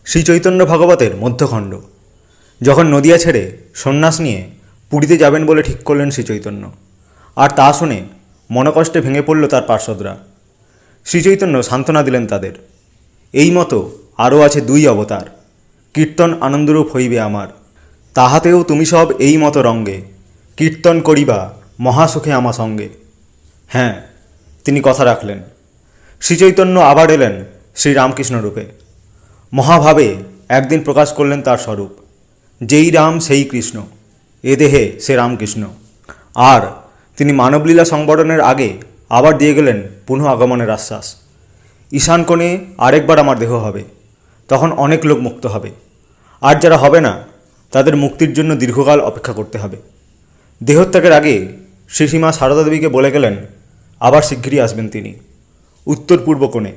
শ্রীচৈতন্য ভাগবতের মধ্যখণ্ড। যখন নদিয়া ছেড়ে সন্ন্যাস নিয়ে পুরীতে যাবেন বলে ঠিক করলেন শ্রীচৈতন্য, আর তা শুনে মনকষ্টে ভেঙে পড়ল তার পার্ষদরা। শ্রীচৈতন্য সান্ত্বনা দিলেন তাদের, এই মতো আরও আছে 2 অবতার, কীর্তন আনন্দরূপ হইবে আমার, তাহাতেও তুমি সব এই মতো রঙ্গে, কীর্তন করিবা মহাসুখে আমা সঙ্গে। হ্যাঁ, তিনি কথা রাখলেন। শ্রীচৈতন্য আবার এলেন শ্রীরামকৃষ্ণ রূপে। মহাভাবে একদিন প্রকাশ করলেন তার স্বরূপ, যেই রাম সেই কৃষ্ণ, এ দেহে সে রামকৃষ্ণ। আর তিনি মানবলীলা সংবরণের আগে আবার দিয়ে গেলেন পুনঃ আগমনের আশ্বাস। ঈশান কোণে আরেকবার আমার দেহ হবে, তখন অনেক লোক মুক্ত হবে, আর যারা হবে না তাদের মুক্তির জন্য দীর্ঘকাল অপেক্ষা করতে হবে। দেহত্যাগের আগে শ্রীসীমা সারদা দেবীকে বলে গেলেন আবার শিগগিরই আসবেন তিনি, উত্তর পূর্ব কোণে,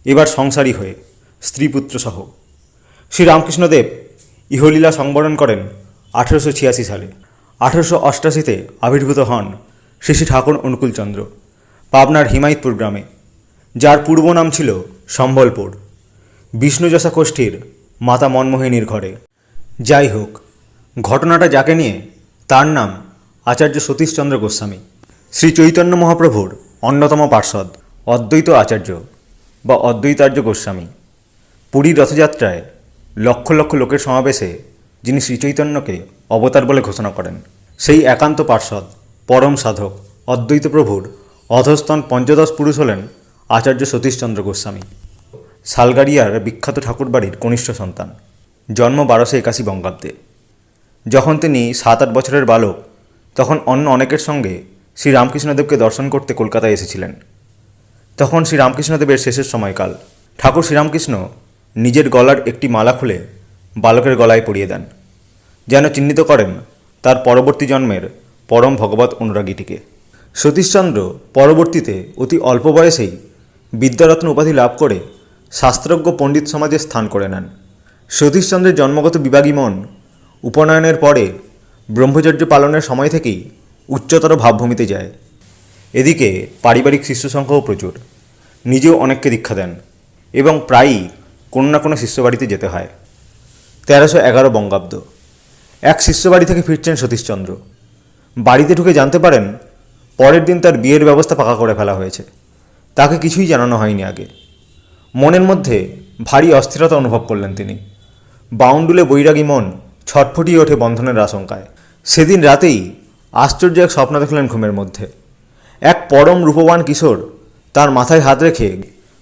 এবার সংসারী হয়ে, স্ত্রী পুত্র সহ। শ্রীরামকৃষ্ণদেব ইহলীলা সংবরণ করেন 1886 সালে। 1888-তে আবির্ভূত হন শ্রী শ্রী ঠাকুর অনুকূলচন্দ্র পাবনার হিমায়তপুর গ্রামে, যার পূর্ব নাম ছিল সম্বলপুর, বিষ্ণুযশা কোষ্ঠীর মাতা মনমোহিনীর ঘরে। যাই হোক, ঘটনাটা যাকে নিয়ে তার নাম আচার্য সতীশচন্দ্র গোস্বামী, শ্রী চৈতন্য মহাপ্রভুর অন্যতম পার্ষদ, অদ্বৈত আচার্য বা অদ্বৈতার্য গোস্বামী। পুরীর রথযাত্রায় লক্ষ লক্ষ লোকের সমাবেশে যিনি শ্রীচৈতন্যকে অবতার বলে ঘোষণা করেন, সেই একান্ত পার্ষদ, পরম সাধক অদ্বৈত প্রভুর অধস্তন পঞ্চদশ পুরুষ হলেন আচার্য সতীশচন্দ্র গোস্বামী। সালগাড়িয়ার বিখ্যাত ঠাকুরবাড়ির কনিষ্ঠ সন্তান, জন্ম 1281 বঙ্গাব্দে। যখন তিনি 7-8 বছরের বালক, তখন অন্য অনেকের সঙ্গে শ্রীরামকৃষ্ণদেবকে দর্শন করতে কলকাতায় এসেছিলেন। তখন শ্রীরামকৃষ্ণদেবের শেষের সময়কাল। ঠাকুর শ্রীরামকৃষ্ণ নিজের গলার একটি মালা খুলে বালকের গলায় পরিয়ে দেন, যেন চিহ্নিত করেন তার পরবর্তী জন্মের পরম ভগবত অনুরাগীটিকে। সতীশচন্দ্র পরবর্তীতে অতি অল্প বয়সেই বিদ্যারত্ন উপাধি লাভ করে শাস্ত্রজ্ঞ পণ্ডিত সমাজে স্থান করে নেন। সতীশচন্দ্রের জন্মগত বিভাগী মন উপনয়নের পরে ব্রহ্মচর্য পালনের সময় থেকেই উচ্চতর ভাবভূমিতে যায়। এদিকে পারিবারিক শিষ্যসংখ্যাও প্রচুর, নিজেও অনেককে দীক্ষা দেন এবং প্রায়ই কোনো না কোনো শিষ্যবাড়িতে যেতে হয়। 1311 বঙ্গাব্দ। এক শিষ্যবাড়ি থেকে ফিরছেন সতীশচন্দ্র। বাড়িতে ঢুকে জানতে পারেন পরের দিন তার বিয়ের ব্যবস্থা পাকা করে ফেলা হয়েছে। তাকে কিছুই জানানো হয়নি আগে। মনের মধ্যে ভারী অস্থিরতা অনুভব করলেন তিনি। বাউন্ডুলে বৈরাগী মন ছটফটিয়ে ওঠে বন্ধনের আশঙ্কায়। সেদিন রাতেই আশ্চর্য এক স্বপ্ন দেখলেন ঘুমের মধ্যে। এক পরম রূপবান কিশোর তার মাথায় হাত রেখে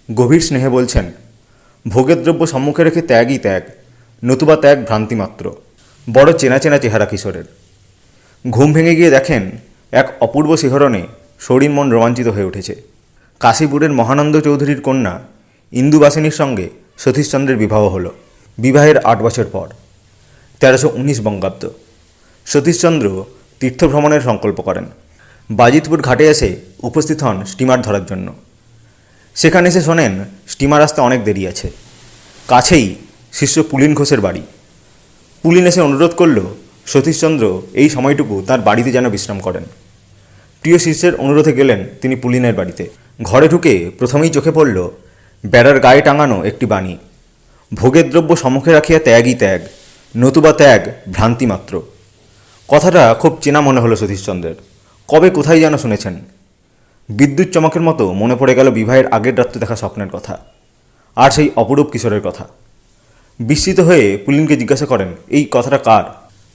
গভীর স্নেহে বলছেন, ভোগের দ্রব্য সম্মুখে রেখে ত্যাগই ত্যাগ, নতুবা ত্যাগ ভ্রান্তি মাত্র। বড় চেনা চেনা চেহারা কিশোরের। ঘুম ভেঙে গিয়ে দেখেন এক অপূর্ব শিহরণে শরীর মন রোমাঞ্চিত হয়ে উঠেছে। কাশীপুরের মহানন্দ চৌধুরীর কন্যা ইন্দুবাসিনীর সঙ্গে সতীশচন্দ্রের বিবাহ হল। বিবাহের 8 বছর পর 1319 বঙ্গাব্দ সতীশচন্দ্র তীর্থভ্রমণের সংকল্প করেন। বাজিতপুর ঘাটে এসে উপস্থিত হন স্টিমার ধরার জন্য। সেখানে এসে শোনেন স্টিমার আসতে অনেক দেরি আছে। কাছেই শিষ্য পুলিন ঘোষের বাড়ি। পুলিন এসে অনুরোধ করল সতীশচন্দ্র এই সময়টুকু তার বাড়িতে যেন বিশ্রাম করেন। প্রিয় শিষ্যের অনুরোধে গেলেন তিনি পুলিনের বাড়িতে। ঘরে ঢুকে প্রথমেই চোখে পড়ল বেড়ার গায়ে টাঙানো একটি বাণী, ভোগের দ্রব্য সম্মুখে রাখিয়া ত্যাগই ত্যাগ, নতুবা ত্যাগ ভ্রান্তি মাত্র। কথাটা খুব চেনা মনে হলো সতীশচন্দ্রের। কবে কোথায় যেন শুনেছেন। বিদ্যুৎ চমকের মতো মনে পড়ে গেল বিবাহের আগের রাত্রে দেখা স্বপ্নের কথা, আর সেই অপরূপ কিশোরের কথা। বিস্মিত হয়ে পুলিনকে জিজ্ঞাসা করেন এই কথাটা কার।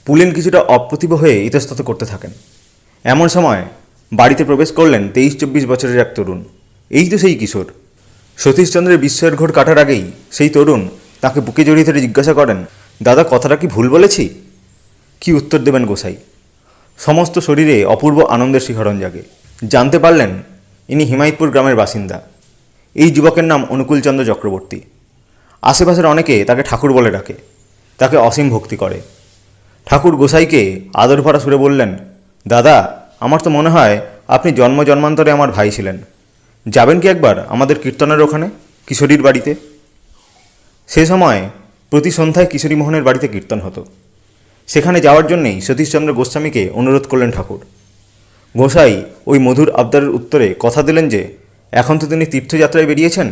পুলিন কিছুটা অপ্রতিভ হয়ে ইতস্তত করতে থাকেন। এমন সময় বাড়িতে প্রবেশ করলেন 23-24 বছরের এক তরুণ। এই তো সেই কিশোর। সতীশচন্দ্রের বিস্ময়ের ঘোর কাটার আগেই সেই তরুণ তাকে বুকে জড়িয়ে ধরে জিজ্ঞাসা করেন, দাদা কথাটা কি ভুল বলেছি? কি উত্তর দেবেন গোসাই? সমস্ত শরীরে অপূর্ব আনন্দের শিহরণ জাগে। জানতে পারলেন ইনি হিমায়তপুর গ্রামের বাসিন্দা। এই যুবকের নাম অনুকূলচন্দ্র চক্রবর্তী। আশেপাশের অনেকে তাকে ঠাকুর বলে ডাকে, তাকে অসীম ভক্তি করে। ঠাকুর গোসাইকে আদর ভরা সুরে বললেন, দাদা আমার তো মনে হয় আপনি জন্ম জন্মান্তরে আমার ভাই ছিলেন। যাবেন কি একবার আমাদের কীর্তনের ওখানে, কিশোরীর বাড়িতে? সে সময় প্রতি সন্ধ্যায় কিশোরী মোহনের বাড়িতে কীর্তন হতো। সেখানে যাওয়ার জন্যেই সতীশচন্দ্র গোস্বামীকে অনুরোধ করলেন ঠাকুর। গোসাই ওই মধুর আবদারের উত্তরে কথা দিলেন যে এখন তো তিনি তীর্থযাত্রায় বেরিয়েছেন,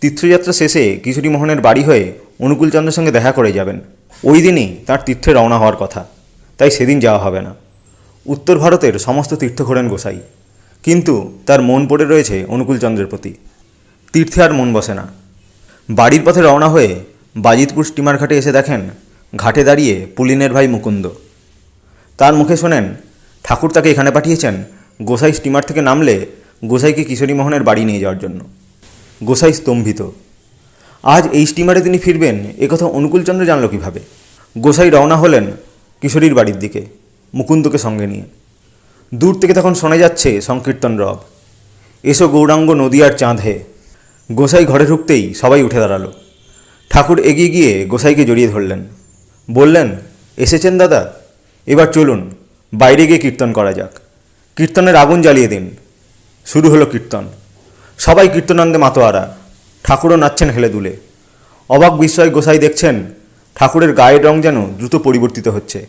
তীর্থযাত্রা শেষে কিশোরী মোহনের বাড়ি হয়ে অনুকূলচন্দ্রের সঙ্গে দেখা করে যাবেন। ওই দিনই তাঁর তীর্থে রওনা হওয়ার কথা, তাই সেদিন যাওয়া হবে না। উত্তর ভারতের সমস্ত তীর্থ ঘোরেন গোসাই, কিন্তু তার মন পড়ে রয়েছে অনুকূলচন্দ্রের প্রতি। তীর্থে আর মন বসে না। বাড়ির পথে রওনা হয়ে বাজিতপুর স্টিমার ঘাটে এসে দেখেন ঘাটে দাঁড়িয়ে পুলিনের ভাই মুকুন্দ। তার মুখে শোনেন ঠাকুর তাকে এখানে পাঠিয়েছেন গোসাই স্টিমার থেকে নামলে গোসাইকে কিশোরী মোহনের বাড়ি নিয়ে যাওয়ার জন্য। গোসাই স্তম্ভিত। আজ এই স্টিমারে তিনি ফিরবেন একথা অনুকূলচন্দ্র জানল কীভাবে? গোসাই রওনা হলেন কিশোরীর বাড়ির দিকে, মুকুন্দকে সঙ্গে নিয়ে। দূর থেকে তখন শোনা যাচ্ছে সংকীর্তন রব, এসো গৌরাঙ্গ নদীয়ার চাঁদ হে। গোসাই ঘরে ঢুকতেই সবাই উঠে দাঁড়ালো। ঠাকুর এগিয়ে গিয়ে গোসাইকে জড়িয়ে ধরলেন, বললেন, এসেছেন দাদা, এবার চলুন বাইরে গিয়ে কীর্তন করা যাক। কীর্তনের আগুন জ্বালিয়ে দিন। শুরু হলো কীর্তন। সবাই কীর্তনান্দে মাতোয়ারা। ঠাকুরও নাচছেন হেলে দুলে। অবাক বিস্ময় গোসাই দেখছেন ঠাকুরের গায়ের রং যেন দ্রুত পরিবর্তিত হচ্ছে।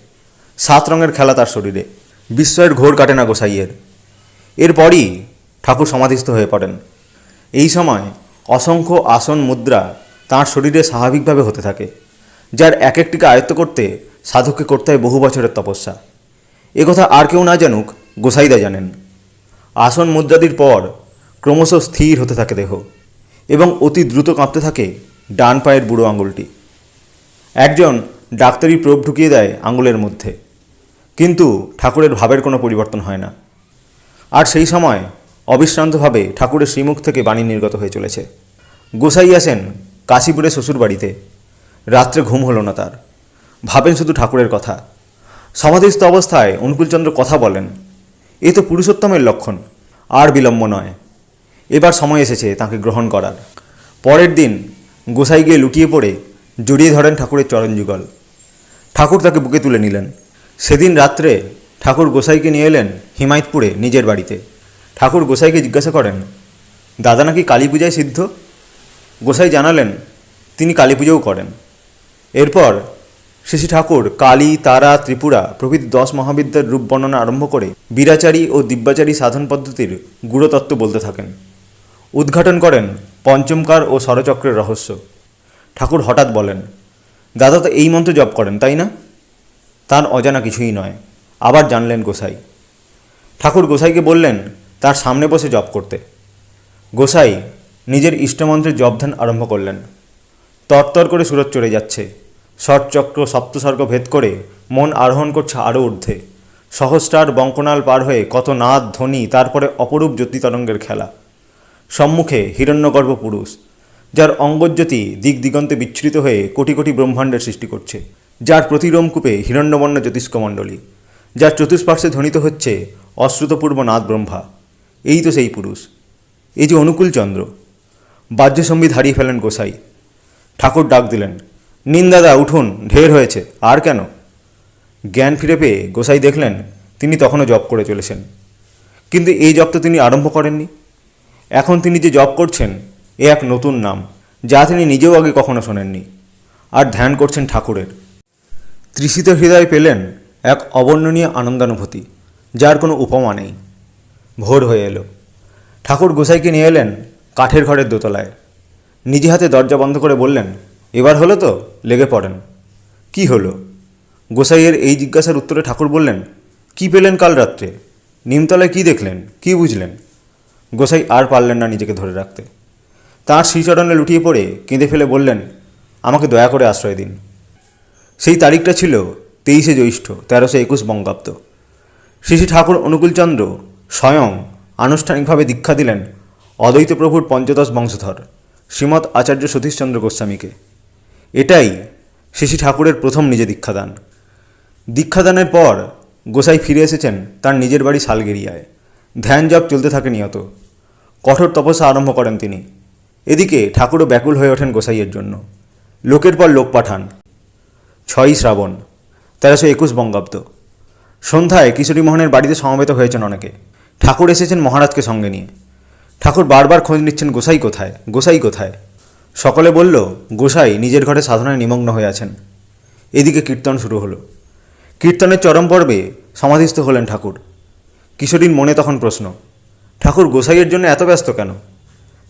7 রঙের খেলা তার শরীরে। বিস্ময়ের ঘোর কাটে না গোসাইয়ের। এরপরই ঠাকুর সমাধিস্থ হয়ে পড়েন। এই সময় অসংখ্য আসন মুদ্রা তাঁর শরীরে স্বাভাবিকভাবে হতে থাকে, যার এক একটিকে আয়ত্ত করতে সাধককে করতে হয় বহু বছরের তপস্যা। একথা আর কেউ না জানুক, গোসাইদা জানেন। আসন মুদ্রাদির পর ক্রমশ স্থির হতে থাকে দেহ এবং অতি দ্রুত কাঁপতে থাকে ডান পায়ের বুড়ো আঙুলটি। একজন ডাক্তারি প্রোব ঢুকিয়ে দেয় আঙুলের মধ্যে, কিন্তু ঠাকুরের ভাবের কোনো পরিবর্তন হয় না। আর সেই সময় অবিশ্রান্তভাবে ঠাকুরের শ্রীমুখ থেকে বাণী নির্গত হয়ে চলেছে। গোসাই আসেন কাশীপুরে শ্বশুর বাড়িতে। রাত্রে ঘুম হলো না তার। ভাবেন শুধু ঠাকুরের কথা। সমাধিস্থ অবস্থায় অনুকূলচন্দ্র কথা বলেন, এ তো পুরুষোত্তমের লক্ষণ। আর বিলম্ব নয়, এবার সময় এসেছে তাঁকে গ্রহণ করার। পরের দিন গোসাই গিয়ে লুটিয়ে পড়ে জড়িয়ে ধরেন ঠাকুরের চরণযুগল। ঠাকুর তাকে বুকে তুলে নিলেন। সেদিন রাত্রে ঠাকুর গোসাইকে নিয়ে এলেন হিমায়তপুরে নিজের বাড়িতে। ঠাকুর গোসাইকে জিজ্ঞাসা করেন, দাদা নাকি কালী পূজায় সিদ্ধ? গোসাই জানালেন তিনি কালী পুজোও করেন। এরপর শ্রী ঠাকুর কালী, তারা, ত্রিপুরা প্রভৃতি 10 মহাবিদ্যার রূপ বর্ণনা আরম্ভ করে বীরাচারী ও দিব্যাচারী সাধন পদ্ধতির গূঢ়তত্ত্ব বলতে থাকেন। উদ্ঘাটন করেন পঞ্চমকার ও ষড়চক্রের রহস্য। ঠাকুর হঠাৎ বলেন, দাদা তো এই মন্ত্র জপ করেন, তাই না? তার অজানা কিছুই নয়। আবার জানলেন গোসাই। ঠাকুর গোসাইকে বললেন তার সামনে বসে জপ করতে। গোসাই নিজের ইষ্টমন্ত্রের জপধ্যান আরম্ভ করলেন। তরতর করে সুরত চড়ে যাচ্ছে। ষটচক্র সপ্তস্বর্গ ভেদ করে মন আরোহণ করছে আরও ঊর্ধ্বে। সহস্রার বঙ্কনাল পার হয়ে কত নাদ ধ্বনি, তারপরে অপরূপ জ্যোতি তরঙ্গের খেলা। সম্মুখে হিরণ্যগর্ভ পুরুষ, যার অঙ্গজ্যোতি দিক দিগন্তে বিচ্ছুরিত হয়ে কোটি কোটি ব্রহ্মাণ্ডের সৃষ্টি করছে, যার প্রতি রোমকূপে হিরণ্যবর্ণ জ্যোতিষ্কমণ্ডলী, যার চতুষ্পার্শ্বে ধ্বনিত হচ্ছে অশ্রুতপূর্ব নাদ ব্রহ্মা। এই তো সেই পুরুষ, এই যে অনুকূলচন্দ্র। বাহ্যসম্বিত হারিয়ে ফেলেন গোসাই। ঠাকুর ডাক দিলেন, নিন দাদা, উঠুন, ঢের হয়েছে, আর কেন? জ্ঞান ফিরে পেয়ে গোসাই দেখলেন তিনি তখনও জপ করে চলেছেন। কিন্তু এই জপ তো তিনি আরম্ভ করেননি। এখন তিনি যে জপ করছেন এ এক নতুন নাম, যা তিনি নিজেও আগে কখনো শোনেননি। আর ধ্যান করছেন ঠাকুরের। তৃষিত হৃদয় পেলেন এক অবর্ণনীয় আনন্দানুভূতি, যার কোনো উপমা নেই। ভোর হয়ে এলো। ঠাকুর গোসাইকে নিয়ে এলেন কাঠের ঘরের দোতলায়। নিজে হাতে দরজা বন্ধ করে বললেন, এবার হলো তো, লেগে পড়েন। কি হলো? গোসাইয়ের এই জিজ্ঞাসার উত্তরে ঠাকুর বললেন, কি পেলেন কাল রাত্রে? নিমতলায় কি দেখলেন, কি বুঝলেন? গোসাই আর পারলেন না নিজেকে ধরে রাখতে। তাঁর শ্রীচরণে লুটিয়ে পড়ে কেঁদে ফেলে বললেন, আমাকে দয়া করে আশ্রয় দিন। সেই তারিখটা ছিল 23শে জ্যৈষ্ঠ 1321 বঙ্গাব্দ। শ্রী ঠাকুর অনুকূলচন্দ্র স্বয়ং আনুষ্ঠানিকভাবে দীক্ষা দিলেন অদ্বৈত প্রভুর পঞ্চদশ বংশধর শ্রীমৎ আচার্য সতীশচন্দ্র গোস্বামীকে। এটাই শ্রী ঠাকুরের প্রথম নিজে দীক্ষাদান। দীক্ষাদানের পর গোসাই ফিরে এসেছেন তার নিজের বাড়ি শালগেরিয়ায়। ধ্যান জপ চলতে থাকে নিয়ত। কঠোর তপস্যা আরম্ভ করেন তিনি। এদিকে ঠাকুরও ব্যাকুল হয়ে ওঠেন গোসাইয়ের জন্য। লোকের পর লোক পাঠান। 6ই শ্রাবণ 1321 বঙ্গাব্দ। সন্ধ্যায় কিশোরী মোহনের বাড়িতে সমবেত হয়েছেন অনেকে। ঠাকুর এসেছেন মহারাজকে সঙ্গে নিয়ে। ঠাকুর বারবার খোঁজ নিচ্ছেন, গোসাই কোথায়, গোসাই কোথায়। সকলে বলল গোসাই নিজের ঘরে সাধনায় নিমগ্ন হয়ে আছেন। এদিকে কীর্তন শুরু হলো। কীর্তনের চরম পর্বে সমাধিস্থ হলেন ঠাকুর। কিশোরীর মনে তখন প্রশ্ন, ঠাকুর গোসাইয়ের জন্য এত ব্যস্ত কেন?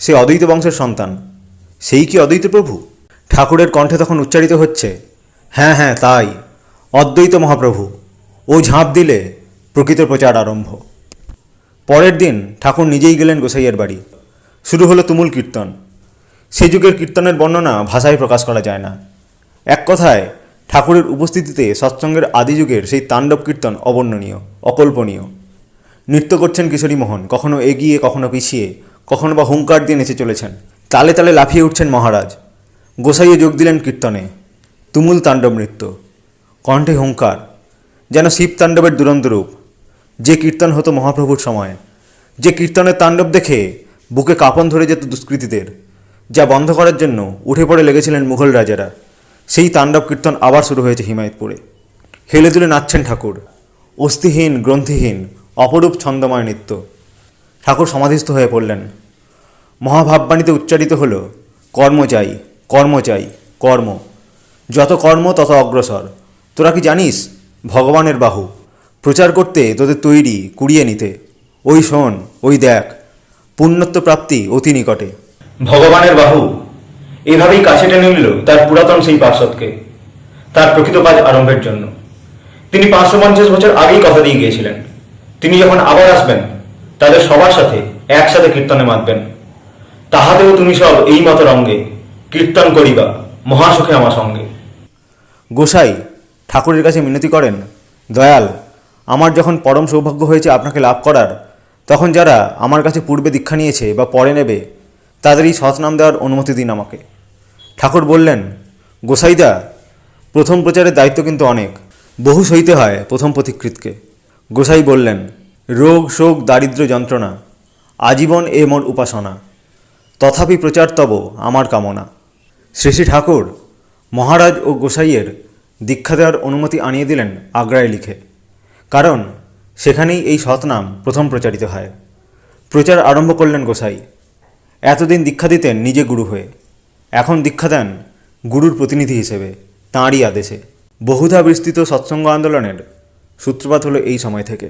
সে অদ্বৈত বংশের সন্তান, সেই কি অদ্বৈত প্রভু? ঠাকুরের কণ্ঠে তখন উচ্চারিত হচ্ছে, হ্যাঁ হ্যাঁ তাই, অদ্বৈত মহাপ্রভু। ও ঝাঁপ দিলে প্রকৃত প্রচার আরম্ভ। পরের দিন ঠাকুর নিজেই গেলেন গোসাইয়ের বাড়ি। শুরু হলো তুমুল কীর্তন। সেই যুগের কীর্তনের বর্ণনা ভাষায় প্রকাশ করা যায় না। এক কথায় ঠাকুরের উপস্থিতিতে সৎসঙ্গের আদি যুগের সেই তাণ্ডব কীর্তন অবর্ণনীয়, অকল্পনীয়। নৃত্য করছেন কিশোরী মোহন, কখনো এগিয়ে কখনো পিছিয়ে, কখনো বা হুঙ্কার দিয়ে নেচে চলেছেন। তালে তালে লাফিয়ে উঠছেন মহারাজ। গোসাইয়ে যোগ দিলেন কীর্তনে। তুমুল তাণ্ডব নৃত্য, কণ্ঠে হুঙ্কার, যেন শিব তাণ্ডবের দুরন্ত রূপ। যে কীর্তন হতো মহাপ্রভুর সময়, যে কীর্তনের তাণ্ডব দেখে বুকে কাঁপন ধরে যেত দুষ্কৃতীদের, যা বন্ধ করার জন্য উঠে পড়ে লেগেছিলেন মুঘল রাজারা, সেই তাণ্ডব কীর্তন আবার শুরু হয়েছে হিমায়তপুরে। হেলে দুলে নাচছেন ঠাকুর। অস্থিহীন, গ্রন্থিহীন, অপরূপ ছন্দময় নৃত্য। ঠাকুর সমাধিস্থ হয়ে পড়লেন। মহাভাববাণীতে উচ্চারিত হল, কর্ম চাই, কর্ম চাই, কর্ম। যত কর্ম তত অগ্রসর। তোরা কি জানিস, ভগবানের বাহু প্রচার করতে তোদের তৈরি কুড়িয়ে নিতে। ওই শোন, ওই দেখ, পুণ্যত্ব প্রাপ্তি অতি নিকটে। ভগবানের বাহু এভাবেই কাছে টেনে নিল তার পুরাতন সেই পার্শ্বদকে, তার প্রকৃত কাজ আরম্ভের জন্য। তিনি 550 বছর আগেই কথা দিয়ে গিয়েছিলেন, তিনি যখন আবার আসবেন তাদের সবার সাথে একসাথে কীর্তনে মাতবেন। তাহাতেও তুমি সব এই মত রঙ্গে কীর্তন করিবা মহাসুখে আমার সঙ্গে। গোসাই ঠাকুরের কাছে মিনতি করেন, দয়াল, আমার যখন পরম সৌভাগ্য হয়েছে আপনাকে লাভ করার, তখন যারা আমার কাছে পূর্বে দীক্ষা নিয়েছে বা পরে নেবে তাদের এই সৎনাম দেওয়ার অনুমতি দিন আমাকে। ঠাকুর বললেন, গোসাইদা, প্রথম প্রচারের দায়িত্ব কিন্তু অনেক, বহু সইতে হয় প্রথম পথিকৃতকে। গোসাই বললেন, রোগ শোক দারিদ্র্য যন্ত্রণা আজীবন এ মোর উপাসনা, তথাপি প্রচার তব আমার কামনা। শ্রী শ্রী ঠাকুর মহারাজ ও গোসাইয়ের দীক্ষা দেওয়ার অনুমতি আনিয়ে দিলেন আগ্রায় লিখে, কারণ সেখানেই এই সৎনাম প্রথম প্রচারিত হয়। প্রচার আরম্ভ করলেন গোসাই। এতদিন দীক্ষা দিতেন নিজে গুরু হয়ে, এখন দীক্ষা দেন গুরুর প্রতিনিধি হিসেবে, তাঁরই আদেশে। বহুধা বিস্তৃত সৎসঙ্গ আন্দোলনের সূত্রপাত হলো এই সময় থেকে।